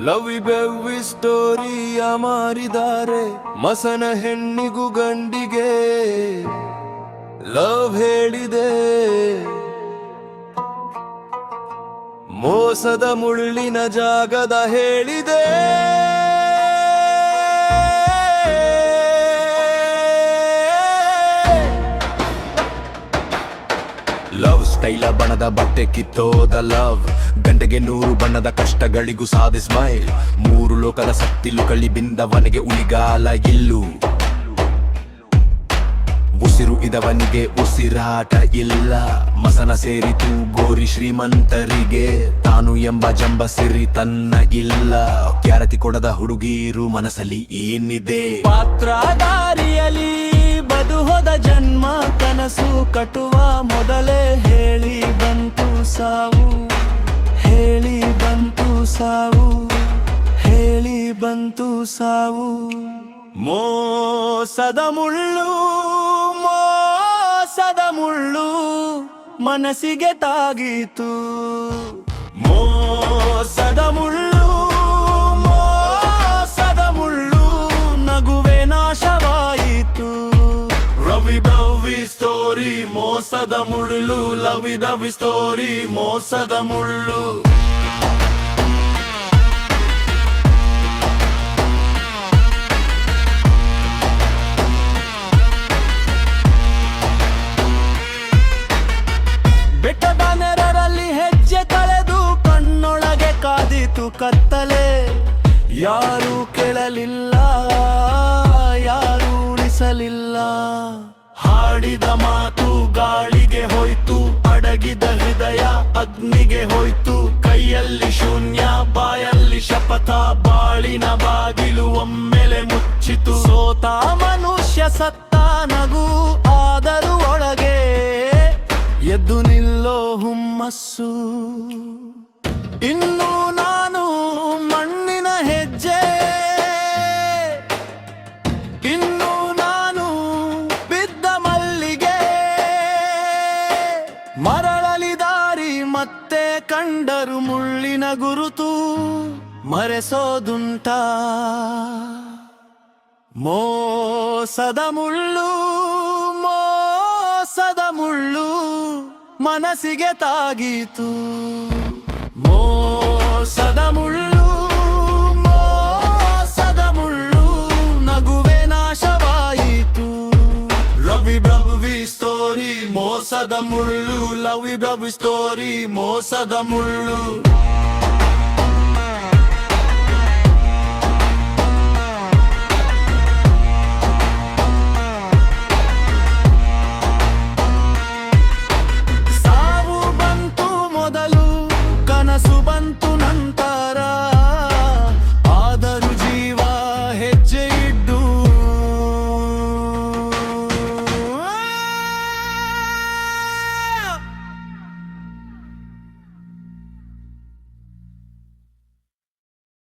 ಲವಿ ಬೆವ್ವಿ ಸ್ಟೋರಿಯ ಮಾರಿದ್ದಾರೆ ಮಸನ ಹೆಣ್ಣಿಗೂ ಗಂಡಿಗೆ ಲವ್ ಹೇಳಿದೆ ಮೋಸದ ಮುಳ್ಳಿನ ಜಾಗದ ಹೇಳಿದೆ ಲವ್ ಸ್ಟೈಲ ಬಣ್ಣದ ಬಟ್ಟೆ ಕಿತ್ತೋದ ಲವ್ ಗಂಟೆಗೆ 100 ಬಣ್ಣದ ಕಷ್ಟಗಳಿಗೂ ಸಾಧಿ ಸ್ಮೈಲ್ 3 ಲೋಕದ ಸತ್ತಿಲು ಕಳಿ ಬಿಂದವನಿಗೆ ಉಳಿಗಾಲ ಇಲ್ಲು ಉಸಿರು ಇದವನಿಗೆ ಉಸಿರಾಟ ಇಲ್ಲ ಮಸನ ಸೇರಿತು ಗೋರಿ ಶ್ರೀಮಂತರಿಗೆ ತಾನು ಎಂಬ ಜಂಬ ಸಿರಿ ತನ್ನ ಇಲ್ಲ ಕ್ಯಾರತಿ ಕೊಡದ ಹುಡುಗೀರು ಮನಸ್ಸಲ್ಲಿ ಏನಿದೆ ಪಾತ್ರಧಾರಿಯಲಿ ಬದುಹೋದ ಜನ್ಮ ಕನಸು ಕಟ್ಟುವ ಮೊದಲೇ ಹೇಳಿ ಬಂತು ಸಾವು ಹೇಳಿ ಬಂತು ಸಾವು ಹೇಳಿ ಬಂತು ಸಾವು ಮೋಸದ ಮುಳ್ಳು ಮೋಸದ ಮುಳ್ಳು ಮನಸ್ಸಿಗೆ ತಾಗಿತು ಮೋಸದ ಮುಳ್ಳು ಮೋಸದ ಮುಳ್ಳು ನಗುವೆ ನಾಶವಾಯಿತು ರವಿ ಭವ್ವಿ ಸ್ಟೋರಿ ಮೋಸದ ಮುಳ್ಳು ಲವಿ ದವಿ ಸ್ಟೋರಿ ಮೋಸದ ಮುಳ್ಳು ಬೆಟ್ಟದ ನೆರರಲ್ಲಿ ಹೆಜ್ಜೆ ಕಳೆದು ಕಣ್ಣೊಳಗೆ ಕಾದಿತು ಕತ್ತಲೆ ಯಾರು ಕೇಳಲಿಲ್ಲ ಯಾರು ಉಳಿಸಲಿಲ್ಲ ಹಾಡಿದ ಮಾತು ಗಾಳಿಗೆ ಹೋಯ್ತು ಅಡಗಿದ ಹೃದಯ ಅಗ್ನಿಗೆ ಹೋಯ್ತು ಕೈಯಲ್ಲಿ ಶೂನ್ಯ ಬಾಯಲ್ಲಿ ಶಪಥ ಬಾಳಿನ ಬಾಗಿಲು ಒಮ್ಮೆಲೆ ಮುಚ್ಚಿತು ಸೋತ ಮನುಷ್ಯ ಸತ್ತ ನಗು ಆದರೂ ಒಳಗೆ ಎದ್ದು ನಿಲ್ಲೋ ಹುಮ್ಮಸ್ಸು ಇನ್ನು ನಾನು ಮಣ್ಣಿನ ಹೆಜ್ಜೆ ಇನ್ನು ನಾನು ಬಿದ್ದ ಮಲ್ಲಿಗೆ ಮರಳಲಿ ದಾರಿ ಮತ್ತೆ ಕಂಡರು ಮುಳ್ಳಿನ ಗುರುತು ಮರೆಸೋದುಂಟ ಮೋಸದ ಮುಳ್ಳು ಮೋಸದ ಮುಳ್ಳು ಮನಸ್ಸಿಗೆ ತಾಗಿತು ಮೋಸದ ಮುಳ್ಳು ಮೋಸದ ಮುಳ್ಳು ನಗುವೆ ನಾಶವಾಯಿತು ರವಿ ಭವ್ವಿ ಸ್ಟೋರಿ ಮೋಸದ ಮುಳ್ಳು ಲವಿ ಭವ್ವಿ ಸ್ಟೋರಿ ಮೋಸದ ಮುಳ್ಳು